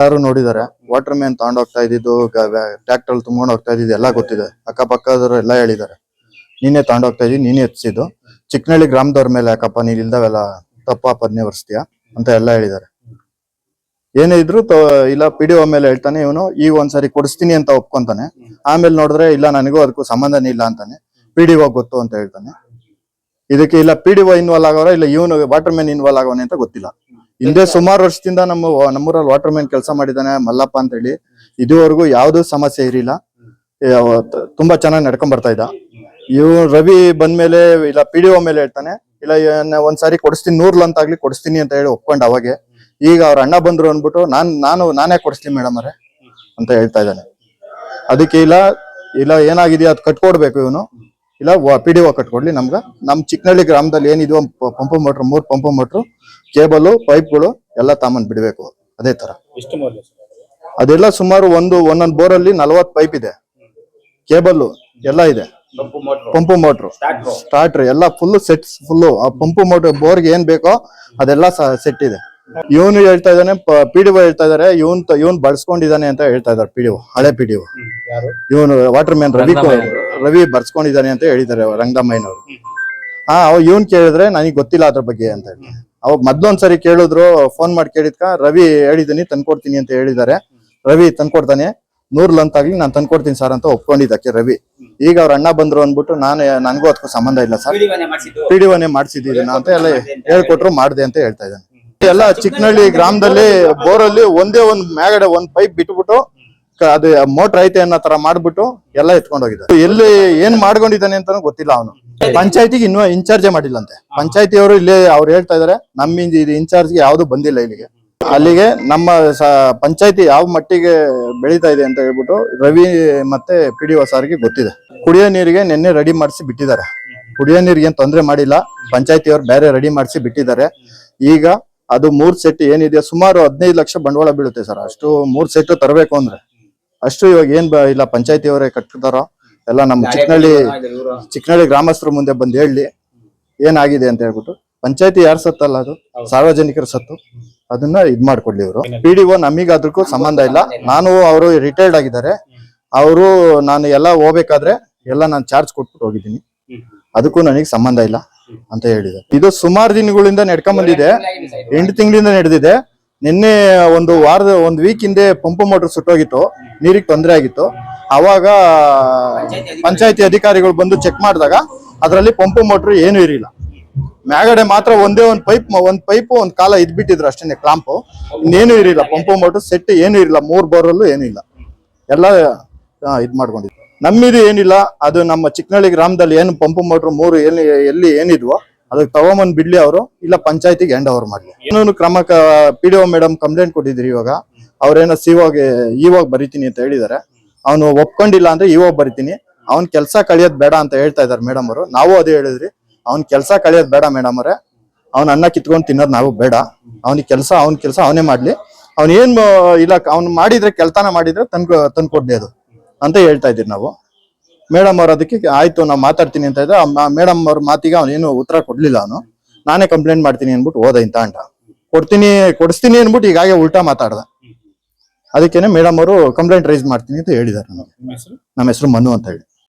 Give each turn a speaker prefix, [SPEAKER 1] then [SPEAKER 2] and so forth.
[SPEAKER 1] ಯಾರು ನೋಡಿದಾರೆ water man ತಗೊಂಡ್ ಹೋಗ್ತಾ ಇದ್ದಿದ್ದು ಟ್ರ್ಯಾಕ್ಟರ್ ತುಂಬ್ಕೊಂಡು ಹೋಗ್ತಾ ಇದ್ದಿದ್ದು ಎಲ್ಲ ಗೊತ್ತಿದೆ. ಅಕ್ಕಪಕ್ಕದವ್ರು ಎಲ್ಲ ಹೇಳಿದ್ದಾರೆ, ನೀನೇ ತಗೊಂಡ್ ಹೋಗ್ತಾ ಇದ್ದೀನಿ, ನೀನೇ ಎತ್ಸಿದ್ದು, ಚಿಕ್ಕನಹಳ್ಳಿ ಗ್ರಾಮದವ್ರ ಮೇಲೆ ಯಾಕಪ್ಪ ನೀನ್ ಇಲ್ದವೆಲ್ಲ ತಪ್ಪ ಪದ್ನೆ ವರ್ಸ್ತೀಯ ಅಂತ ಎಲ್ಲ ಹೇಳಿದ್ದಾರೆ. ಏನೇ ಇದ್ರು ಇಲ್ಲ PDO ಮೇಲೆ ಹೇಳ್ತಾನೆ ಇವನು. ಈಗ ಒಂದ್ಸರಿ ಕೊಡಿಸ್ತೀನಿ ಅಂತ ಒಪ್ಕೊಂತಾನೆ, ಆಮೇಲೆ ನೋಡಿದ್ರೆ ಇಲ್ಲ ನನಗೂ ಅದಕ್ಕೂ ಸಂಬಂಧನೇ ಇಲ್ಲ ಅಂತಾನೆ. PDO ಗೊತ್ತು ಅಂತ ಹೇಳ್ತಾನೆ. ಇದಕ್ಕೆ ಇಲ್ಲ PDO ಇನ್ವಾಲ್ವ್ ಆಗೋರ ಇಲ್ಲ ಇವನು ವಾಟರ್ ಮ್ಯಾನ್ ಇನ್ವಾಲ್ವ್ ಆಗೋನೆ ಅಂತ ಗೊತ್ತಿಲ್ಲ. ಹಿಂದೆ ಸುಮಾರು ವರ್ಷದಿಂದ ನಮ್ಮೂರಲ್ಲಿ ವಾಟರ್ ಮ್ಯಾನ್ ಕೆಲಸ ಮಾಡಿದಾನೆ ಮಲ್ಲಪ್ಪ ಅಂತ ಹೇಳಿ. ಇದುವರೆಗೂ ಯಾವ್ದು ಸಮಸ್ಯೆ ಇರಿಲ್ಲ, ತುಂಬಾ ಚೆನ್ನಾಗಿ ನಡ್ಕೊಂಡ್ ಬರ್ತಾ ಇದ್ದ. ರವಿ ಬಂದ್ಮೇಲೆ ಇಲ್ಲ PDO ಮೇಲೆ ಹೇಳ್ತಾನೆ, ಇಲ್ಲ ಒಂದ್ಸಾರಿ ಕೊಡಿಸ್ತೀನಿ 100 ಲಂತಾಗ್ಲಿ ಕೊಡಿಸ್ತೀನಿ ಅಂತ ಹೇಳಿ ಒಪ್ಕೊಂಡ್ ಅವಾಗೆ. ಈಗ ಅವ್ರ ಅಣ್ಣ ಬಂದ್ರು ಅನ್ಬಿಟ್ಟು ನಾನೇ ಕೊಡಿಸ್ತೀನಿ ಮೇಡಮ್ ಅವರೇ ಅಂತ ಹೇಳ್ತಾ ಇದ್ದಾನೆ. ಅದಕ್ಕೆ ಇಲ್ಲ ಏನಾಗಿದೆಯಾ ಅದ್ ಕಟ್ಕೊಡ್ಬೇಕು ಇವನು, ಇಲ್ಲ PDO ಕಟ್ಕೊಡ್ಲಿ ನಮ್ಗ. ನಮ್ ಚಿಕ್ಕನಹಳ್ಳಿ ಗ್ರಾಮದಲ್ಲಿ ಏನಿದ್ವು pump motor 3 pump motor, cable, ಪೈಪ್ಗಳು ಎಲ್ಲ ತಾಮನ್ ಬಿಡ್ಬೇಕು. ಅದೇ ತರ ಅದೆಲ್ಲ ಸುಮಾರು ಒಂದೊಂದು ಬೋರಲ್ಲಿ 40 ಪೈಪ್ ಇದೆ, ಕೇಬಲ್ ಎಲ್ಲ ಇದೆ, ಪಂಪು ಮೋಟ್ರು, ಸ್ಟಾರ್ಟರ್ ಎಲ್ಲ ಫುಲ್ ಆ ಪಂಪು ಮೋಟ್ರ್ ಬೋರ್ಗೆ ಏನ್ ಬೇಕೋ ಅದೆಲ್ಲ ಸೆಟ್ ಇದೆ. ಇವನು ಹೇಳ್ತಾ ಇದ್ದಾನೆ, PDO ಹೇಳ್ತಾ ಇದಾರೆ ಇವನ್ ಬಳಸ್ಕೊಂಡಿದ್ದಾನೆ ಅಂತ ಹೇಳ್ತಾ ಇದಾರೆ. PDO ಹಳೆ PDO ಇವನು ವಾಟರ್ ಮ್ಯಾನ್ ರವಿ ಬರ್ಸ್ಕೊಂಡಿದ್ದಾನೆ ಅಂತ ಹೇಳಿದ್ದಾರೆ ರಂಗಮ್ಮಯ್ಯನವರು. ಇವನ್ ಕೇಳಿದ್ರೆ ನನಗೆ ಗೊತ್ತಿಲ್ಲ ಅದ್ರ ಬಗ್ಗೆ ಅಂತ ಹೇಳಿ. ಅವಾಗ ಮೊದ್ಲೊಂದ್ಸರಿ ಕೇಳಿದ್ರು, ಫೋನ್ ಮಾಡಿ ಕೇಳಿದ್ಕ ರವಿ ಹೇಳಿದೀನಿ ತಂದ್ಕೊಡ್ತೀನಿ ಅಂತ ಹೇಳಿದ್ದಾರೆ. ರವಿ ತಂದ್ಕೊಡ್ತಾನೆ, 100 ಲಂತಾಗ್ಲಿ ನಾನು ತಂದ್ಕೊಡ್ತೀನಿ ಸರ್ ಅಂತ ಒಪ್ಕೊಂಡಿದ್ದಕ್ಕೆ ರವಿ. ಈಗ ಅವ್ರ ಅಣ್ಣ ಬಂದ್ರು ಅಂದ್ಬಿಟ್ಟು ನನಗೂ ಅದಕ್ಕೂ ಸಂಬಂಧ ಇಲ್ಲ ಸರ್, PDOನೇ ಮಾಡ್ಸಿದ್ದೀನಿ ಅಂತ ಎಲ್ಲ ಹೇಳ್ಕೊಟ್ರು, ಮಾಡ್ದೆ ಅಂತ ಹೇಳ್ತಾ ಇದ್ದಾನೆ. ಎಲ್ಲ ಚಿಕ್ಕನಹಳ್ಳಿ ಗ್ರಾಮದಲ್ಲಿ ಬೋರಲ್ಲಿ ಒಂದೇ ಮ್ಯಾಗಡೆ ಒಂದ್ ಪೈಪ್ ಬಿಟ್ಬಿಟ್ಟು ಅದು ಮೋಟರ್ ಐತೆ ಅನ್ನೋ ತರ ಮಾಡ್ಬಿಟ್ಟು ಎಲ್ಲ ಎತ್ಕೊಂಡು ಹೋಗಿದ್ದಾರೆ. ಎಲ್ಲಿ ಏನ್ ಮಾಡ್ಕೊಂಡಿದ್ದಾನೆ ಅಂತಾನು ಗೊತ್ತಿಲ್ಲ. ಅವನು ಪಂಚಾಯತಿಗೆ ಇನ್ನೂ ಇನ್ಚಾರ್ಜೇ ಮಾಡಿಲ್ಲಂತೆ. ಪಂಚಾಯತಿ ಅವರು ಇಲ್ಲೇ ಅವ್ರು ಹೇಳ್ತಾ ಇದಾರೆ, ನಮ್ಮ ಇನ್ಚಾರ್ಜ್ಗೆ ಯಾವ್ದು ಬಂದಿಲ್ಲ ಇಲ್ಲಿಗೆ. ಅಲ್ಲಿಗೆ ನಮ್ಮ ಪಂಚಾಯತಿ ಯಾವ ಮಟ್ಟಿಗೆ ಬೆಳೀತಾ ಇದೆ ಅಂತ ಹೇಳ್ಬಿಟ್ಟು ರವಿ ಮತ್ತೆ PDO ಸಾರ್ಗೆ ಗೊತ್ತಿದೆ. ಕುಡಿಯೋ ನೀರಿಗೆ ನಿನ್ನೆ ರೆಡಿ ಮಾಡಿಸಿ ಬಿಟ್ಟಿದ್ದಾರೆ. ಕುಡಿಯೋ ನೀರಿಗೆ ಏನ್ ತೊಂದರೆ ಮಾಡಿಲ್ಲ, ಪಂಚಾಯತಿ ಅವ್ರು ಬೇರೆ ರೆಡಿ ಮಾಡಿಸಿ ಬಿಟ್ಟಿದ್ದಾರೆ. ಈಗ ಅದು 3 ಸೆಟ್ ಏನಿದೆ ಸುಮಾರು 15 ಲಕ್ಷ ಬಂಡವಾಳ ಬೀಳುತ್ತೆ ಸರ್. ಅಷ್ಟು 3 ಸೆಟ್ ತರಬೇಕು ಅಂದ್ರೆ ಅಷ್ಟು ಇವಾಗ ಏನ್ ಇಲ್ಲ ಪಂಚಾಯತಿ ಅವರೇ ಕಟ್ತಾರೋ ಎಲ್ಲ. ನಮ್ಮ ಚಿಕ್ಕನಹಳ್ಳಿ ಗ್ರಾಮಸ್ಥರು ಮುಂದೆ ಬಂದು ಹೇಳಿ ಏನಾಗಿದೆ ಅಂತ ಹೇಳ್ಬಿಟ್ಟು. ಪಂಚಾಯತಿ ಯಾರು ಸತ್ತಲ್ಲ, ಅದು ಸಾರ್ವಜನಿಕರ ಸತ್ತು, ಅದನ್ನ ಮಾಡ್ಕೊಡ್ಲಿ ಇವರು. PDO ನಮೀಗ ಅದಕ್ಕೂ ಸಂಬಂಧ ಇಲ್ಲ. ಅವರು ರಿಟೈರ್ಡ್ ಆಗಿದ್ದಾರೆ. ಅವರು ನಾನು ಎಲ್ಲ ಹೋಗ್ಬೇಕಾದ್ರೆ ಎಲ್ಲ ನಾನು ಚಾರ್ಜ್ ಕೊಟ್ಬಿಟ್ಟು ಹೋಗಿದ್ದೀನಿ, ಅದಕ್ಕೂ ನನಗೆ ಸಂಬಂಧ ಇಲ್ಲ ಅಂತ ಹೇಳಿದೆ. ಇದು ಸುಮಾರು ದಿನಗಳಿಂದ ನಡ್ಕೊಂಡ್ ಬಂದಿದೆ, 8 ತಿಂಗಳಿಂದ ನಡೆದಿದೆ. ನಿನ್ನೆ ಒಂದು ವೀಕ್ ಹಿಂದೆ ಪಂಪ್ ಮೋಟರ್ ಸುಟ್ಟೋಗಿತ್ತು, ನೀರಿಗೆ ತೊಂದರೆ ಆಗಿತ್ತು. ಅವಾಗ ಪಂಚಾಯತಿ ಅಧಿಕಾರಿಗಳು ಬಂದು ಚೆಕ್ ಮಾಡಿದಾಗ ಅದರಲ್ಲಿ ಪಂಪ್ ಮೋಟರ್ ಏನು ಇರಿಲ್ಲ. ಮ್ಯಾಗಡೆ ಮಾತ್ರ ಒಂದೇ ಒಂದು ಪೈಪ್ ಒಂದು ಕಾಲ ಇದ್ಬಿಟ್ಟಿದ್ರು ಅಷ್ಟೇ, ಕ್ಲಾಂಪು, ಇನ್ನೇನು ಇರಿಲ್ಲ. ಪಂಪ್ ಮೋಟರ್ ಸೆಟ್ ಏನು ಇರಿಲ್ಲ, 3 ಬೋರಲ್ಲೂ ಏನು ಇಲ್ಲ, ಎಲ್ಲ ಮಾಡ್ಕೊಂಡಿದ್ರು. ನಮ್ಮಿದು ಏನಿಲ್ಲ, ಅದು ನಮ್ಮ ಚಿಕ್ಕನಹಳ್ಳಿ ಗ್ರಾಮದಲ್ಲಿ ಏನು ಪಂಪ್ ಮೋಟರ್ 3 ಎಲ್ಲಿ ಏನಿದ್ವೋ ಅದಕ್ಕೆ ತಗೊಂಬಂದ್ ಬಿಡ್ಲಿ ಅವರು, ಇಲ್ಲ ಪಂಚಾಯತಿಗೆ ಹ್ಯಾಂಡ್ ಓವರ್ ಮಾಡ್ಲಿ. ಇನ್ನೊಂದು ಕ್ರಮ PDO ಮೇಡಮ್ ಕಂಪ್ಲೇಂಟ್ ಕೊಟ್ಟಿದ್ರಿ. ಇವಾಗ ಅವ್ರೇನೋ ಇವಾಗ ಬರಿತೀನಿ ಅಂತ ಹೇಳಿದಾರೆ. ಅವನು ಒಪ್ಕೊಂಡಿಲ್ಲ ಅಂದ್ರೆ ಇವಾಗ ಬರಿತೀನಿ, ಅವ್ನ್ ಕೆಲಸ ಕಳಿಯೋದ್ ಬೇಡ ಅಂತ ಹೇಳ್ತಾ ಇದಾರೆ ಮೇಡಮ್ ಅವರು. ನಾವು ಅದೇ ಹೇಳಿದ್ರಿ, ಅವ್ನ್ ಕೆಲಸ ಕಳಿಯೋದ್ ಬೇಡ ಮೇಡಮ್ ಅವರೇ, ಅವ್ನ ಅನ್ನ ಕಿತ್ಕೊಂಡ್ ತಿನ್ನೋದ್ ನಾವು ಬೇಡ. ಅವ್ನ ಕೆಲಸ ಅವನೇ ಮಾಡ್ಲಿ. ಅವ್ನ ಏನ್ ಇಲ್ಲ ಅವ್ನ್ ಮಾಡಿದ್ರೆ ಕೆಲ್ತಾನ ಮಾಡಿದ್ರೆ ತಂದ್ಕೊಡ್ಲಿ ಅದು ಅಂತ ಹೇಳ್ತಾ ಇದ್ದೀರಿ ನಾವು. ಮೇಡಮ್ ಅವ್ರ ಅದಕ್ಕೆ ಆಯ್ತು ನಾವು ಮಾತಾಡ್ತೀನಿ ಅಂತ ಇದ್ದ. ಮೇಡಮ್ ಅವ್ರ ಮಾತಿಗೆ ಅವನೇನು ಉತ್ತರ ಕೊಡ್ಲಿಲ್ಲ. ಅವನು ನಾನೇ ಕಂಪ್ಲೇಂಟ್ ಮಾಡ್ತೀನಿ ಅನ್ಬಿಟ್ಟು ಹೋದ ಇಂತ ಅಂಟ. ಕೊಡಿಸ್ತೀನಿ ಅನ್ಬಿಟ್ಟು ಈಗಾಗೆ ಉಲ್ಟಾ ಮಾತಾಡ್ದ. ಅದಕ್ಕೇನೆ ಮೇಡಮ್ ಅವರು ಕಂಪ್ಲೇಂಟ್ ರೈಸ್ ಮಾಡ್ತೀನಿ ಅಂತ ಹೇಳಿದಾರೆ. ನಮ್ಮ ಹೆಸರು ಮನು ಅಂತ ಹೇಳಿ.